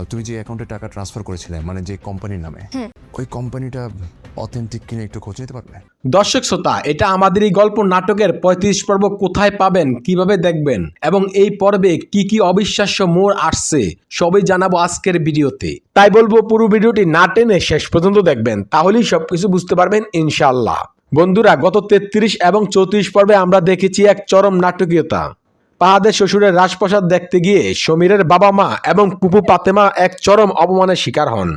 তুমি যে অ্যাকাউন্টে টাকা ট্রান্সফার করেছিলে মানে যে কোম্পানির নামে, ওই কোম্পানিটা অথেন্টিক কিনে একটু খোঁজ নিতে পারবে? দর্শক শ্রোতা, এটা আমাদের এই গল্প নাটকের ৩৫ পর্ব। কোথায় পাবেন, কিভাবে দেখবেন এবং এই পর্বে কি কি অবিশ্বাস্য মোড় আসছে সবই জানাবো আজকের ভিডিওতে। তাই বলবো পুরো ভিডিওটি না টেনে শেষ পর্যন্ত দেখবেন, তাহলেই সবকিছু বুঝতে পারবেন ইনশাআল্লাহ। বন্ধুরা, গত ৩৩ এবং ৩৪ পর্বে আমরা দেখেছি এক চরম নাটকীয়তা। পাহাদের শ্বশুরের রাজপ্রাসাদ দেখতে গিয়ে সমীরের বাবা মা এবং পুপু পাতেমা এক চরম অপমানের শিকার হন।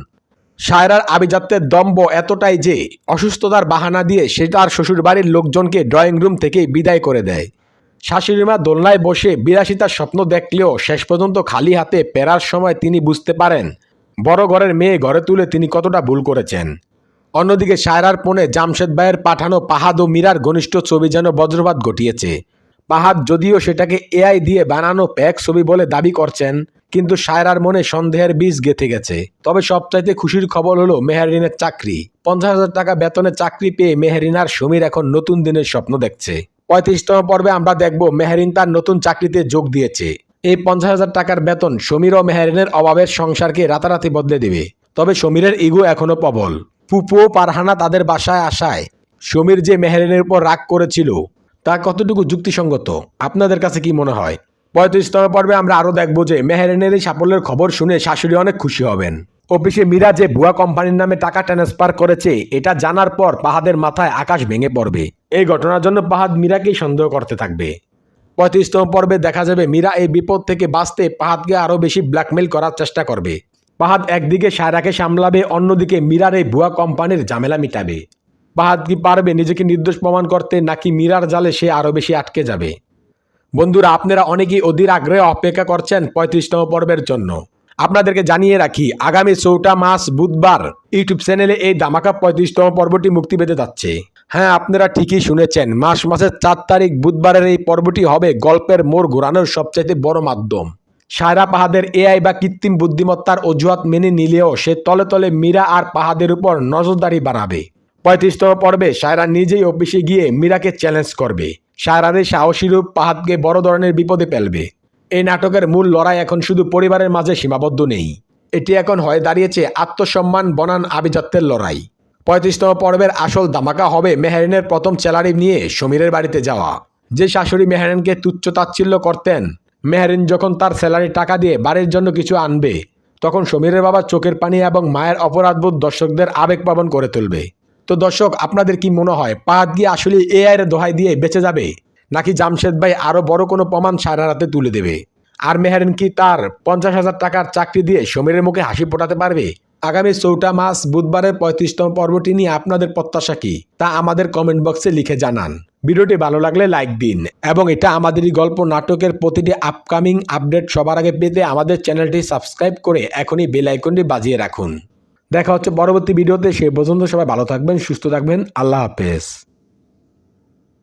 সায়রার আভিজাত্যের দম্ভ এতটাই যে অসুস্থতার বাহানা দিয়ে সে তার শ্বশুরবাড়ির লোকজনকে ড্রয়িং রুম থেকে বিদায় করে দেয়। শাশুড়িমা দোলনায় বসে বিলাসিতার স্বপ্ন দেখলেও শেষ পর্যন্ত খালি হাতে ফেরার সময় তিনি বুঝতে পারেন বড় ঘরের মেয়ে ঘরে তুলে তিনি কতটা ভুল করেছেন। অন্যদিকে সায়রার পণে জামশেদ ভাইয়ের পাঠানো পাহাদ ও মীরার ঘনিষ্ঠ ছবি যেন বজ্রপাত ঘটিয়েছে। পাহাদ যদিও সেটাকে এআই দিয়ে বানানো প্যাক ছবি বলে দাবি করছেন, কিন্তু সায়রার মনে সন্দেহের বীজ গেঁথে গেছে। তবে সবচাইতে খুশির খবর হলো মেহেরিনের চাকরি। ৫০,০০০ টাকা বেতনে চাকরি পেয়ে মেহেরিন আর সমীর এখন নতুন দিনের স্বপ্ন দেখছে। ৩৫তম পর্বে আমরা দেখব মেহেরিন তার নতুন চাকরিতে যোগ দিয়েছে। এই ৫০,০০০ টাকার বেতন সমীর ও মেহেরিনের অভাবের সংসারকে রাতারাতি বদলে দেবে। তবে সমীরের ইগো এখনো প্রবল। ফুপু ও পারহানা তাদের বাসায় আসায় সমীর যে মেহেরিনের উপর রাগ করেছিল তা কতটুকু যুক্তিসঙ্গত, আপনাদের কাছে কি মনে হয়? ৩৫তম পর্বে আমরা আরও দেখব যে মেহেরিনের এই সাফল্যের খবর শুনে শাশুড়ি অনেক খুশি হবেন। অফিসে মীরা যে ভুয়া কোম্পানির নামে টাকা ট্রান্সফার করেছে এটা জানার পর পাহাদের মাথায় আকাশ ভেঙে পড়বে। এই ঘটনার জন্য পাহাদ মীরাকেই সন্দেহ করতে থাকবে। ৩৫তম পর্বে দেখা যাবে মীরা এই বিপদ থেকে বাঁচতে পাহাদকে আরও বেশি ব্ল্যাকমেইল করার চেষ্টা করবে। পাহাদ একদিকে সায়রাকে সামলাবে, অন্যদিকে মীরার এই ভুয়া কোম্পানির ঝামেলা মিটাবে। পাহাদ কি পারবে নিজেকে নির্দোষ প্রমাণ করতে, নাকি মীরার জালে সে আরও বেশি আটকে যাবে? বন্ধুরা, আপনারা অনেকেই অধীর আগ্রহে অপেক্ষা করছেন ৩৫তম পর্বের জন্য। আপনাদেরকে জানিয়ে রাখি, আগামী ৪টা মার্চ বুধবার ইউটিউব চ্যানেলে এই ধামাকা ৩৫তম পর্বটি মুক্তি পেতে যাচ্ছে। হ্যাঁ, আপনারা ঠিকই শুনেছেন, মার্চ মাসের ৪ তারিখ বুধবারের এই পর্বটি হবে গল্পের মোড় ঘোরানোর সবচাইতে বড় মাধ্যম। সায়রা পাহাদের এআই বা কৃত্রিম বুদ্ধিমত্তার অজুহাত মেনে নিলেও সে তলে তলে মীরা আর পাহাদের উপর নজরদারি বাড়াবে। ৩৫তম পর্বে সায়রা নিজেই অফিসে গিয়ে মীরাকে চ্যালেঞ্জ করবে। সায়রার এই সাহসী রূপ পাহাদকে বড় ধরনের বিপদে ফেলবে। এই নাটকের মূল লড়াই এখন শুধু পরিবারের মাঝে সীমাবদ্ধ নেই, এটি এখন হয়ে দাঁড়িয়েছে আত্মসম্মান বনাম আভিজাত্যের লড়াই। ৩৫তম পর্বের আসল ধামাকা হবে মেহেরিনের প্রথম স্যালারি নিয়ে সমীরের বাড়িতে যাওয়া। যে শাশুড়ি মেহেরিনকে তুচ্ছ তাচ্ছিল্য করতেন, মেহেরিন যখন তার স্যালারি টাকা দিয়ে বাড়ির জন্য কিছু আনবে, তখন সমীরের বাবা চোখের পানি এবং মায়ের অপরাধবোধ দর্শকদের আবেগপ্রবণ করে তুলবে। তো দর্শক, আপনাদের কি মনে হয়, পাহাদ গিয়ে আসলে এআই এর দোহাই দিয়ে বেঁচে যাবে, নাকি জামশেদ ভাই আরও বড় কোনো প্রমাণ সায়রার হাতে তুলে দেবে? আর মেহেরিন কি তার ৫০,০০০ টাকার চাকরি দিয়ে সমীরের মুখে হাসি ফোটাতে পারবে? আগামী ৪টা মার্চ বুধবারের ৩৫তম পর্বটি নিয়ে আপনাদের প্রত্যাশা কি তা আমাদের কমেন্ট বক্সে লিখে জানান। ভিডিওটি ভালো লাগলে লাইক দিন এবং এটা আমাদেরই গল্প নাটকের প্রতিটি আপকামিং আপডেট সবার আগে পেতে আমাদের চ্যানেলটি সাবস্ক্রাইব করে এখনই বেল আইকনটি বাজিয়ে রাখুন। দেখা হচ্ছে পরবর্তী ভিডিওতে। সে পর্যন্ত সবাই ভালো থাকবেন, সুস্থ থাকবেন। আল্লাহ হাফেজ।